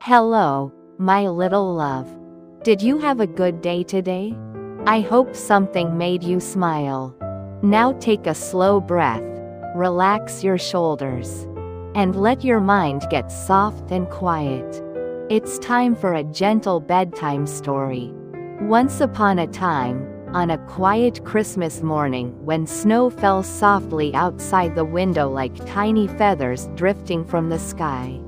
Hello, my little love. Did you have a good day today? I hope something made you smile. Now take a slow breath, relax your shoulders, and let your mind get soft and quiet. It's time for a gentle bedtime story. Once upon a time, on a quiet Christmas morning when snow fell softly outside the window like tiny feathers drifting from the sky,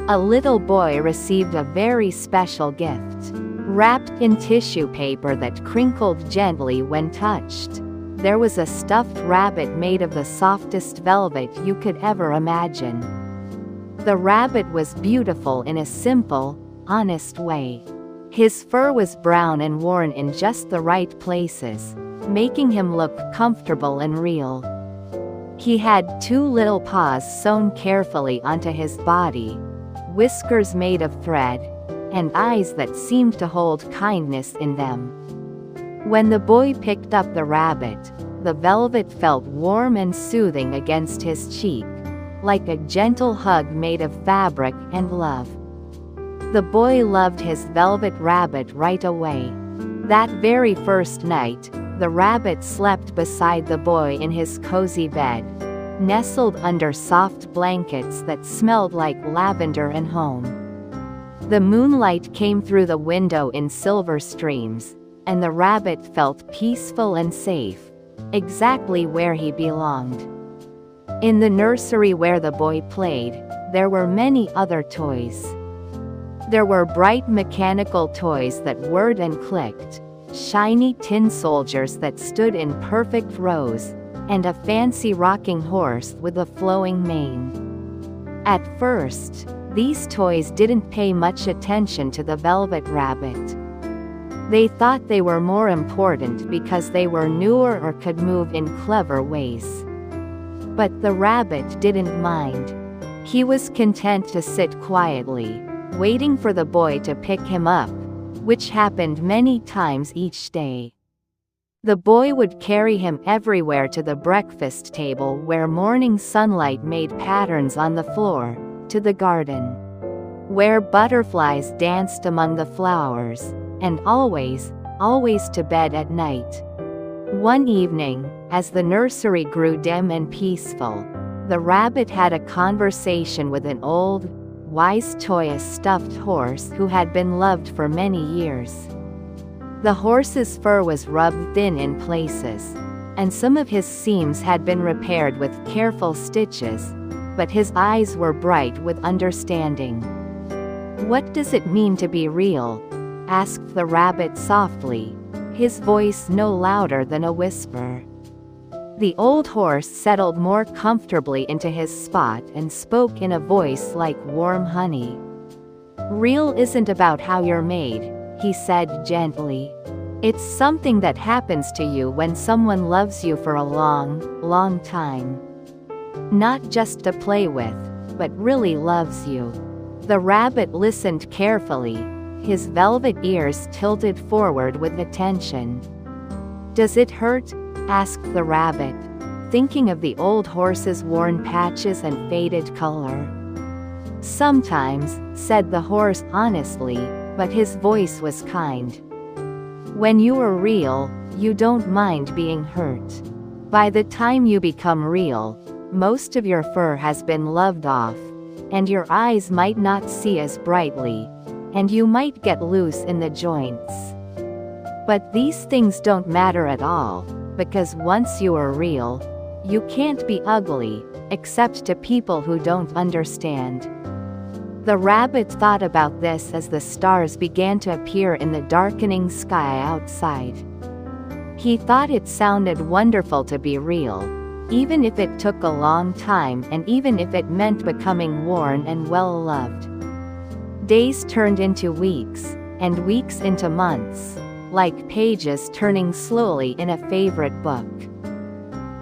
a little boy received a very special gift. Wrapped in tissue paper that crinkled gently when touched, there was a stuffed rabbit made of the softest velvet you could ever imagine. The rabbit was beautiful in a simple, honest way. His fur was brown and worn in just the right places, making him look comfortable and real. He had two little paws sewn carefully onto his body, whiskers made of thread, and eyes that seemed to hold kindness in them. When the boy picked up the rabbit, the velvet felt warm and soothing against his cheek, like a gentle hug made of fabric and love. The boy loved his velvet rabbit right away. That very first night, the rabbit slept beside the boy in his cozy bed, nestled under soft blankets that smelled like lavender and home. The moonlight came through the window in silver streams, and the rabbit felt peaceful and safe, exactly where he belonged. In the nursery where the boy played, there were many other toys. There were bright mechanical toys that whirred and clicked, shiny tin soldiers that stood in perfect rows, and a fancy rocking horse with a flowing mane. At first, these toys didn't pay much attention to the velvet rabbit. They thought they were more important because they were newer or could move in clever ways. But the rabbit didn't mind. He was content to sit quietly, waiting for the boy to pick him up, which happened many times each day. The boy would carry him everywhere to the breakfast table where morning sunlight made patterns on the floor, to the garden, where butterflies danced among the flowers, and always to bed at night. One evening, as the nursery grew dim and peaceful, the rabbit had a conversation with an old, wise toy stuffed horse who had been loved for many years. The horse's fur was rubbed thin in places, and some of his seams had been repaired with careful stitches, but his eyes were bright with understanding. "What does it mean to be real?" asked the rabbit softly, his voice no louder than a whisper. The old horse settled more comfortably into his spot and spoke in a voice like warm honey. "Real isn't about how you're made," he said gently. "It's something that happens to you when someone loves you for a long, long time. Not just to play with, but really loves you." The rabbit listened carefully, his velvet ears tilted forward with attention. "Does it hurt?" asked the rabbit, thinking of the old horse's worn patches and faded color. "Sometimes," said the horse honestly, but his voice was kind. "When you are real, you don't mind being hurt. By the time you become real, most of your fur has been loved off, and your eyes might not see as brightly, and you might get loose in the joints. But these things don't matter at all, because once you are real, you can't be ugly, except to people who don't understand." The rabbit thought about this as the stars began to appear in the darkening sky outside. He thought it sounded wonderful to be real, even if it took a long time and even if it meant becoming worn and well-loved. Days turned into weeks, and weeks into months, like pages turning slowly in a favorite book.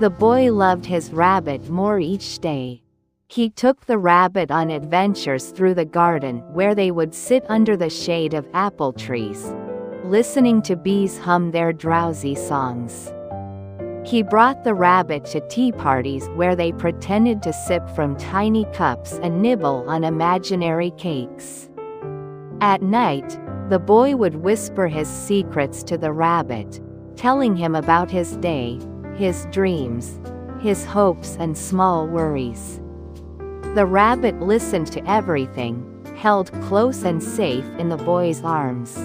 The boy loved his rabbit more each day. He took the rabbit on adventures through the garden where they would sit under the shade of apple trees, listening to bees hum their drowsy songs. He brought the rabbit to tea parties where they pretended to sip from tiny cups and nibble on imaginary cakes. At night, the boy would whisper his secrets to the rabbit, telling him about his day, his dreams, his hopes and small worries. The rabbit listened to everything, held close and safe in the boy's arms.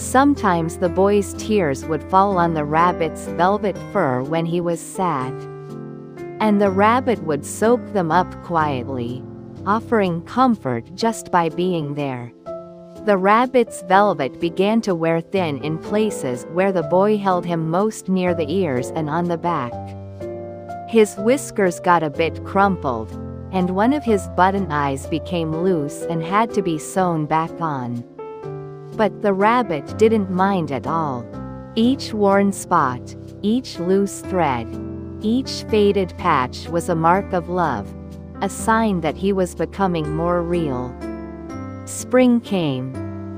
Sometimes the boy's tears would fall on the rabbit's velvet fur when he was sad. And the rabbit would soak them up quietly, offering comfort just by being there. The rabbit's velvet began to wear thin in places where the boy held him most near the ears and on the back. His whiskers got a bit crumpled, and one of his button eyes became loose and had to be sewn back on. But the rabbit didn't mind at all. Each worn spot, each loose thread, each faded patch was a mark of love, a sign that he was becoming more real. Spring came,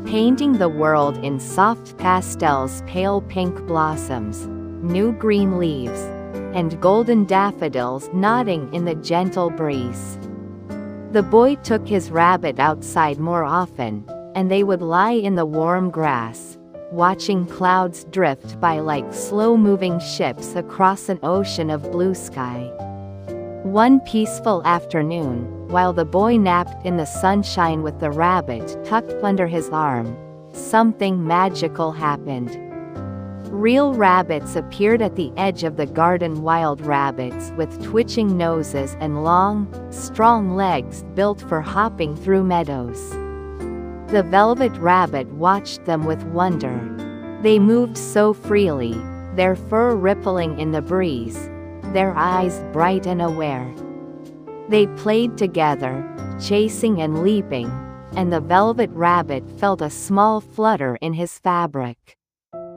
painting the world in soft pastels, pale pink blossoms, new green leaves, and golden daffodils nodding in the gentle breeze. The boy took his rabbit outside more often, and they would lie in the warm grass, watching clouds drift by like slow-moving ships across an ocean of blue sky. One peaceful afternoon, while the boy napped in the sunshine with the rabbit tucked under his arm, something magical happened. Real rabbits appeared at the edge of the garden, wild rabbits with twitching noses and long, strong legs built for hopping through meadows. The velvet rabbit watched them with wonder. They moved so freely, their fur rippling in the breeze, their eyes bright and aware. They played together, chasing and leaping, and the velvet rabbit felt a small flutter in his fabric.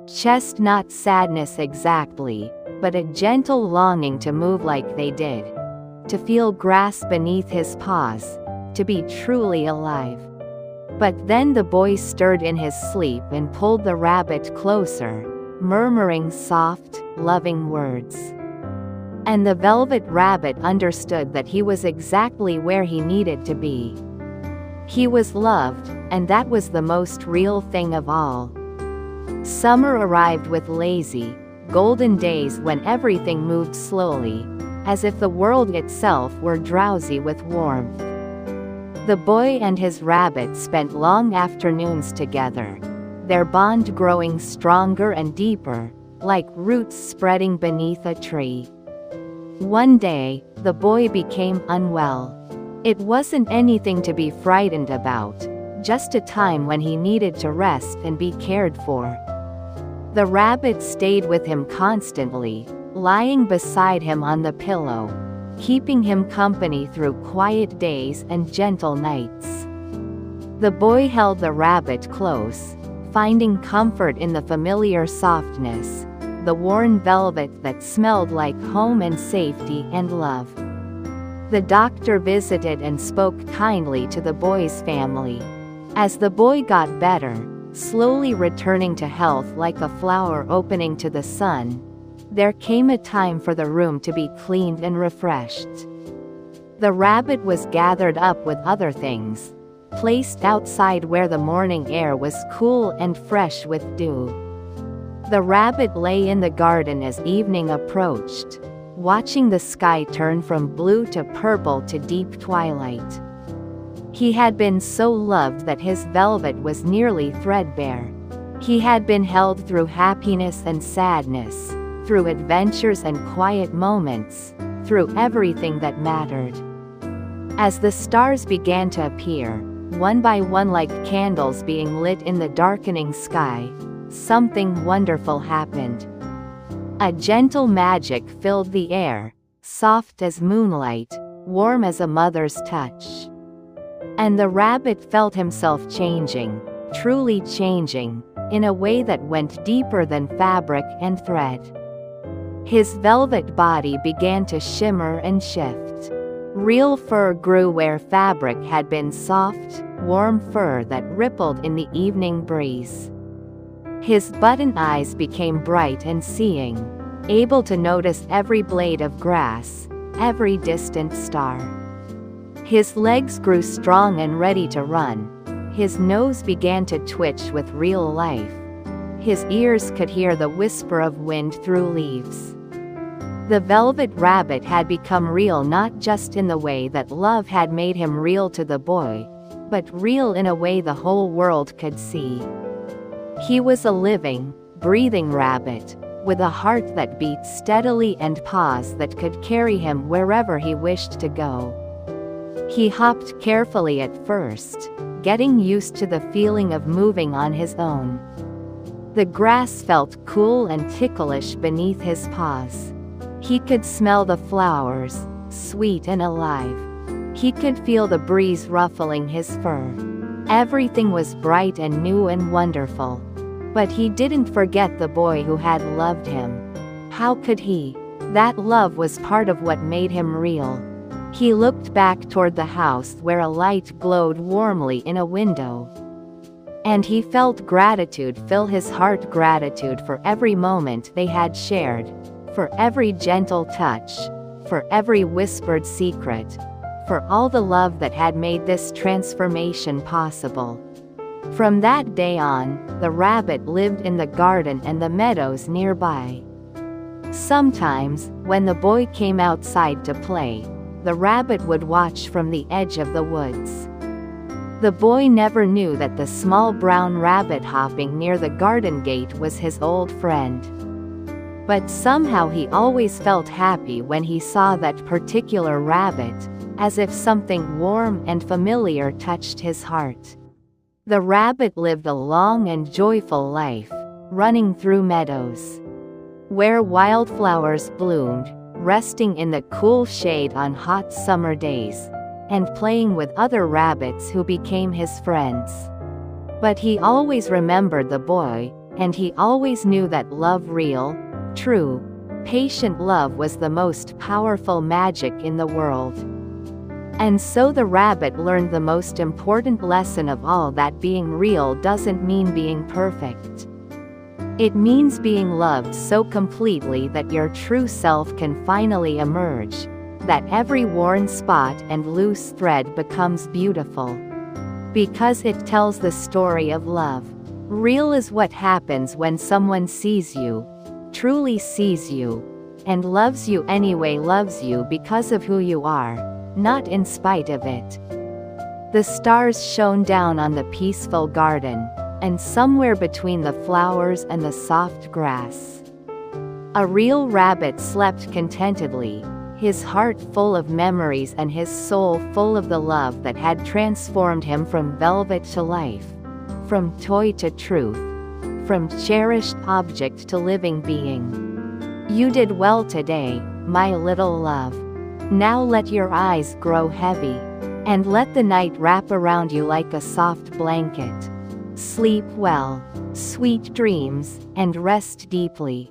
Chestnut sadness exactly, but a gentle longing to move like they did. To feel grass beneath his paws, to be truly alive. But then the boy stirred in his sleep and pulled the rabbit closer, murmuring soft, loving words. And the velvet rabbit understood that he was exactly where he needed to be. He was loved, and that was the most real thing of all. Summer arrived with lazy, golden days when everything moved slowly, as if the world itself were drowsy with warmth. The boy and his rabbit spent long afternoons together, their bond growing stronger and deeper, like roots spreading beneath a tree. One day, the boy became unwell. It wasn't anything to be frightened about, just a time when he needed to rest and be cared for. The rabbit stayed with him constantly, lying beside him on the pillow, keeping him company through quiet days and gentle nights. The boy held the rabbit close, finding comfort in the familiar softness, the worn velvet that smelled like home and safety and love. The doctor visited and spoke kindly to the boy's family. As the boy got better, slowly returning to health like a flower opening to the sun, there came a time for the room to be cleaned and refreshed. The rabbit was gathered up with other things, placed outside where the morning air was cool and fresh with dew. The rabbit lay in the garden as evening approached, watching the sky turn from blue to purple to deep twilight. He had been so loved that his velvet was nearly threadbare. He had been held through happiness and sadness, through adventures and quiet moments, through everything that mattered. As the stars began to appear, one by one like candles being lit in the darkening sky, something wonderful happened. A gentle magic filled the air, soft as moonlight, warm as a mother's touch. And the rabbit felt himself changing, truly changing, in a way that went deeper than fabric and thread. His velvet body began to shimmer and shift. Real fur grew where fabric had been soft, warm fur that rippled in the evening breeze. His button eyes became bright and seeing, able to notice every blade of grass, every distant star. His legs grew strong and ready to run, His nose began to twitch with real life. His ears could hear the whisper of wind through leaves. The velvet rabbit had become real, not just in the way that love had made him real to the boy, but real in a way the whole world could see. He was a living, breathing rabbit, with a heart that beat steadily and paws that could carry him wherever he wished to go. He hopped carefully at first, getting used to the feeling of moving on his own. The grass felt cool and ticklish beneath his paws. He could smell the flowers, sweet and alive. He could feel the breeze ruffling his fur. Everything was bright and new and wonderful. But he didn't forget the boy who had loved him. How could he? That love was part of what made him real. He looked back toward the house where a light glowed warmly in a window. And he felt gratitude fill his heart, gratitude for every moment they had shared, for every gentle touch, for every whispered secret, for all the love that had made this transformation possible. From that day on, the rabbit lived in the garden and the meadows nearby. Sometimes, when the boy came outside to play, the rabbit would watch from the edge of the woods. The boy never knew that the small brown rabbit hopping near the garden gate was his old friend. But somehow he always felt happy when he saw that particular rabbit, as if something warm and familiar touched his heart. The rabbit lived a long and joyful life, running through meadows where wildflowers bloomed, resting in the cool shade on hot summer days, and playing with other rabbits who became his friends. But he always remembered the boy, and he always knew that love, real, true, patient love, was the most powerful magic in the world. And so the rabbit learned the most important lesson of all, that being real doesn't mean being perfect. It means being loved so completely that your true self can finally emerge, that every worn spot and loose thread becomes beautiful. Because it tells the story of love. Real is what happens when someone sees you, truly sees you, and loves you anyway, loves you because of who you are, not in spite of it. The stars shone down on the peaceful garden, and somewhere between the flowers and the soft grass, a real rabbit slept contentedly, his heart full of memories and his soul full of the love that had transformed him from velvet to life, from toy to truth, from cherished object to living being. You did well today, my little love. Now let your eyes grow heavy, and let the night wrap around you like a soft blanket. Sleep well, sweet dreams, and rest deeply.